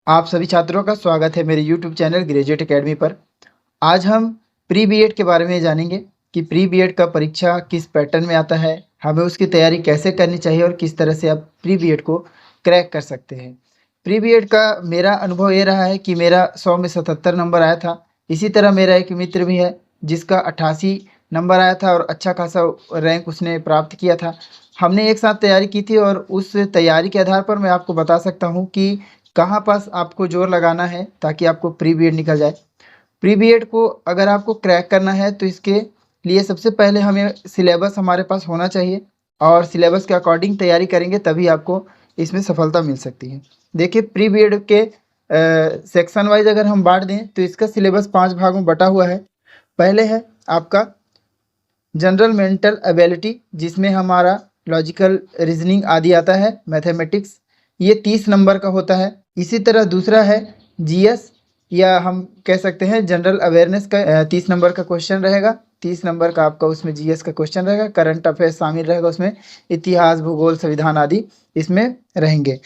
आप सभी छात्रों का स्वागत है मेरे YouTube चैनल ग्रेजुएट एकेडमी पर। आज हम प्री बीएड के बारे में जानेंगे कि प्री बीएड का परीक्षा किस पैटर्न में आता है, हमें उसकी तैयारी कैसे करनी चाहिए और किस तरह से आप प्री बीएड को क्रैक कर सकते हैं। प्री बीएड का मेरा अनुभव ये रहा है कि मेरा 100 में 77 नंबर आया था। इसी तरह मेरा एक मित्र भी है जिसका 88 नंबर आया था और अच्छा खासा रैंक उसने प्राप्त किया था। हमने एक साथ तैयारी की थी और उस तैयारी के आधार पर मैं आपको बता सकता हूँ कि कहाँ पास आपको जोर लगाना है ताकि आपको प्री बीएड निकल जाए। प्री बीएड को अगर आपको क्रैक करना है तो इसके लिए सबसे पहले हमें सिलेबस हमारे पास होना चाहिए और सिलेबस के अकॉर्डिंग तैयारी करेंगे तभी आपको इसमें सफलता मिल सकती है। देखिए प्री बीएड के सेक्शन वाइज अगर हम बांट दें तो इसका सिलेबस 5 भागों में बटा हुआ है। पहले है आपका जनरल मेंटल एबिलिटी, जिसमें हमारा लॉजिकल रीजनिंग आदि आता है, मैथमेटिक्स, ये 30 नंबर का होता है। इसी तरह दूसरा है जीएस या हम कह सकते हैं जनरल अवेयरनेस का 30 नंबर का क्वेश्चन रहेगा। 30 नंबर का आपका उसमें जीएस का क्वेश्चन रहेगा, करंट अफेयर्स शामिल रहेगा उसमें, इतिहास, भूगोल, संविधान आदि इसमें रहेंगे।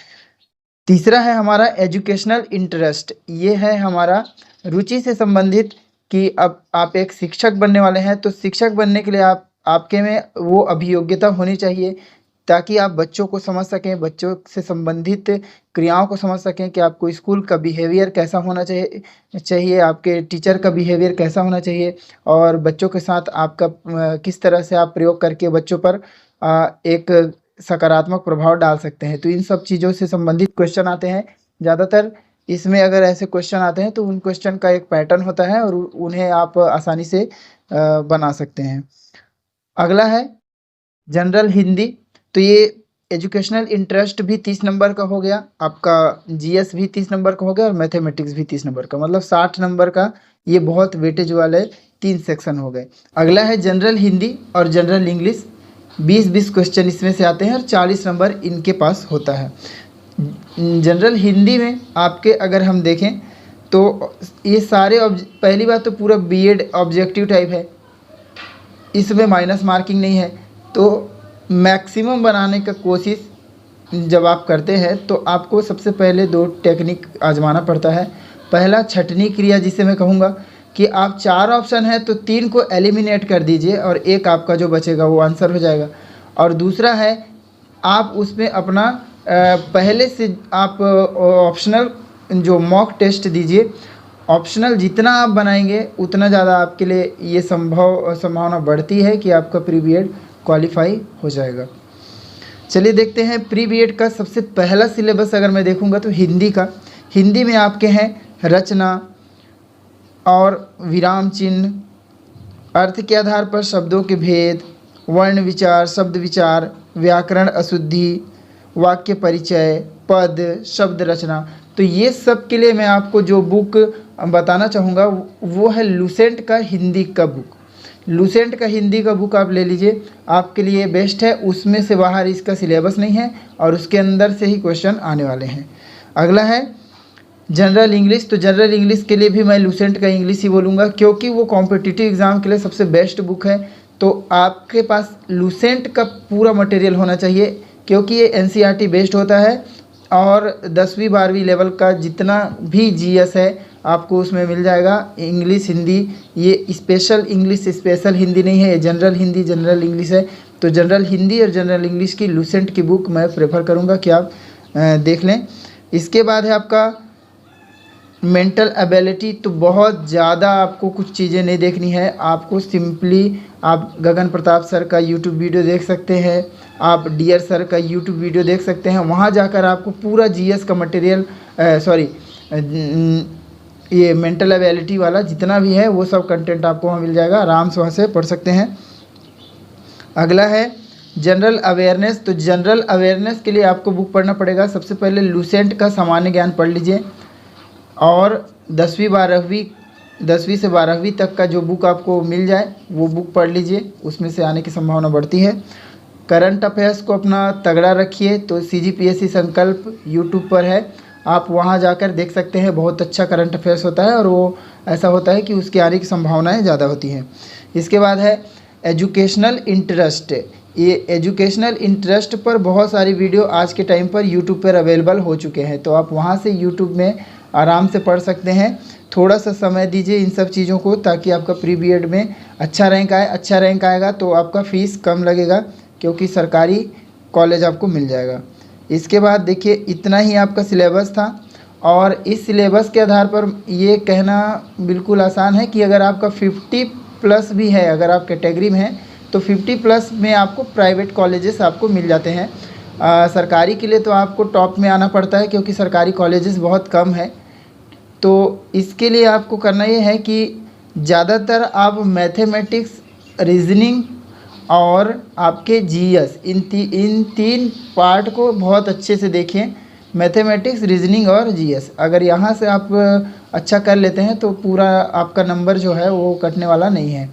तीसरा है हमारा एजुकेशनल इंटरेस्ट, ये है हमारा रुचि से संबंधित कि अब आप एक शिक्षक बनने वाले हैं तो शिक्षक बनने के लिए आपके में वो अभियोग्यता होनी चाहिए ताकि आप बच्चों को समझ सकें, बच्चों से संबंधित क्रियाओं को समझ सकें कि आपको स्कूल का बिहेवियर कैसा होना चाहिए, आपके टीचर का बिहेवियर कैसा होना चाहिए और बच्चों के साथ आपका किस तरह से आप प्रयोग करके बच्चों पर एक सकारात्मक प्रभाव डाल सकते हैं। तो इन सब चीज़ों से संबंधित क्वेश्चन आते हैं ज़्यादातर। इसमें अगर ऐसे क्वेश्चन आते हैं तो उन क्वेश्चन का एक पैटर्न होता है और उन्हें आप आसानी से बना सकते हैं। अगला है जनरल हिंदी, तो ये एजुकेशनल इंटरेस्ट भी 30 नंबर का हो गया, आपका जीएस भी 30 नंबर का हो गया और मैथमेटिक्स भी 30 नंबर का, मतलब 60 नंबर का ये बहुत वेटेज वाले 3 सेक्शन हो गए। अगला है जनरल हिंदी और जनरल इंग्लिश, 20-20 क्वेश्चन इसमें से आते हैं और 40 नंबर इनके पास होता है। जनरल हिंदी में आपके अगर हम देखें तो ये सारे पहली बात तो पूरा बीएड ऑब्जेक्टिव टाइप है, इसमें माइनस मार्किंग नहीं है। तो मैक्सिमम बनाने का कोशिश जब आप करते हैं तो आपको सबसे पहले 2 टेक्निक आजमाना पड़ता है। पहला छँटनी क्रिया, जिसे मैं कहूँगा कि आप 4 ऑप्शन है तो 3 को एलिमिनेट कर दीजिए और एक आपका जो बचेगा वो आंसर हो जाएगा। और दूसरा है आप उसमें अपना पहले से आप ऑप्शनल जो मॉक टेस्ट दीजिए। ऑप्शनल जितना आप बनाएंगे उतना ज़्यादा आपके लिए ये संभावना बढ़ती है कि आपका प्री बीएड क्वालिफाई हो जाएगा। चलिए देखते हैं प्री बीएड का सबसे पहला सिलेबस अगर मैं देखूंगा तो हिंदी का। हिंदी में आपके हैं रचना और विराम चिन्ह, अर्थ के आधार पर शब्दों के भेद, वर्ण विचार, शब्द विचार, व्याकरण अशुद्धि, वाक्य परिचय, पद, शब्द रचना। तो ये सब के लिए मैं आपको जो बुक बताना चाहूँगा वो है लुसेंट का हिंदी का बुक। लुसेंट का हिंदी का बुक आप ले लीजिए, आपके लिए बेस्ट है। उसमें से बाहर इसका सिलेबस नहीं है और उसके अंदर से ही क्वेश्चन आने वाले हैं। अगला है जनरल इंग्लिश, तो जनरल इंग्लिश के लिए भी मैं लुसेंट का इंग्लिश ही बोलूँगा क्योंकि वो कॉम्पिटिटिव एग्ज़ाम के लिए सबसे बेस्ट बुक है। तो आपके पास लुसेंट का पूरा मटेरियल होना चाहिए क्योंकि ये एनसीईआरटी बेस्ड होता है और 10वीं 12वीं लेवल का जितना भी जीएस है आपको उसमें मिल जाएगा। इंग्लिश हिंदी, ये स्पेशल इंग्लिश स्पेशल हिंदी नहीं है, ये जनरल हिंदी जनरल इंग्लिश है। तो जनरल हिंदी और जनरल इंग्लिश की लुसेंट की बुक मैं प्रेफर करूँगा कि आप देख लें। इसके बाद है आपका मेंटल एबिलिटी, तो बहुत ज़्यादा आपको कुछ चीज़ें नहीं देखनी है, आपको सिंपली आप गगन प्रताप सर का यूट्यूब वीडियो देख सकते हैं, आप डियर सर का यूट्यूब वीडियो देख सकते हैं। वहाँ जाकर आपको पूरा जीएस का मटेरियल ये मेंटल एबिलिटी वाला जितना भी है वो सब कंटेंट आपको वहाँ मिल जाएगा, आराम से वहाँ से पढ़ सकते हैं। अगला है जनरल अवेयरनेस, तो जनरल अवेयरनेस के लिए आपको बुक पढ़ना पड़ेगा। सबसे पहले लुसेंट का सामान्य ज्ञान पढ़ लीजिए और 10वीं से 12वीं तक का जो बुक आपको मिल जाए वो बुक पढ़ लीजिए, उसमें से आने की संभावना बढ़ती है। करंट अफेयर्स को अपना तगड़ा रखिए, तो सीजीपीएससी संकल्प यूट्यूब पर है, आप वहां जाकर देख सकते हैं। बहुत अच्छा करंट अफेयर्स होता है और वो ऐसा होता है कि उसके आने की संभावनाएं ज़्यादा होती हैं। इसके बाद है एजुकेशनल इंटरेस्ट, ये एजुकेशनल इंटरेस्ट पर बहुत सारी वीडियो आज के टाइम पर यूट्यूब पर अवेलेबल हो चुके हैं, तो आप वहाँ से यूट्यूब में आराम से पढ़ सकते हैं। थोड़ा सा समय दीजिए इन सब चीज़ों को, ताकि आपका प्री बीएड में अच्छा रैंक आए। अच्छा रैंक आएगा तो आपका फ़ीस कम लगेगा, क्योंकि सरकारी कॉलेज आपको मिल जाएगा। इसके बाद देखिए, इतना ही आपका सिलेबस था, और इस सिलेबस के आधार पर ये कहना बिल्कुल आसान है कि अगर आपका 50 प्लस भी है, अगर आप कैटेगरी में हैं, तो 50 प्लस में आपको प्राइवेट कॉलेजेस आपको मिल जाते हैं। सरकारी के लिए तो आपको टॉप में आना पड़ता है, क्योंकि सरकारी कॉलेजेस बहुत कम है। तो इसके लिए आपको करना ये है कि ज़्यादातर आप मैथमेटिक्स, रीजनिंग और आपके जीएस, इन तीन पार्ट को बहुत अच्छे से देखें। मैथमेटिक्स, रीजनिंग और जीएस, अगर यहाँ से आप अच्छा कर लेते हैं तो पूरा आपका नंबर जो है वो कटने वाला नहीं है।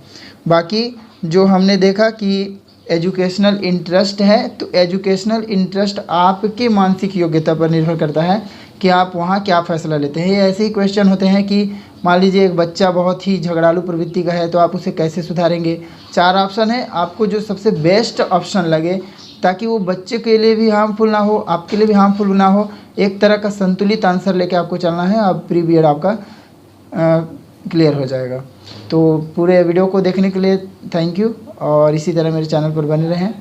बाकी जो हमने देखा कि एजुकेशनल इंटरेस्ट है, तो एजुकेशनल इंटरेस्ट आपके मानसिक योग्यता पर निर्भर करता है कि आप वहाँ क्या फ़ैसला लेते हैं। ये ऐसे ही क्वेश्चन होते हैं कि मान लीजिए एक बच्चा बहुत ही झगड़ालू प्रवृत्ति का है, तो आप उसे कैसे सुधारेंगे। 4 ऑप्शन है, आपको जो सबसे बेस्ट ऑप्शन लगे, ताकि वो बच्चे के लिए भी हार्मफुल ना हो, आपके लिए भी हार्मफुल ना हो, एक तरह का संतुलित आंसर लेके आपको चलना है। अब प्री बीएड आपका क्लियर हो जाएगा। तो पूरे वीडियो को देखने के लिए थैंक यू, और इसी तरह मेरे चैनल पर बने रहें।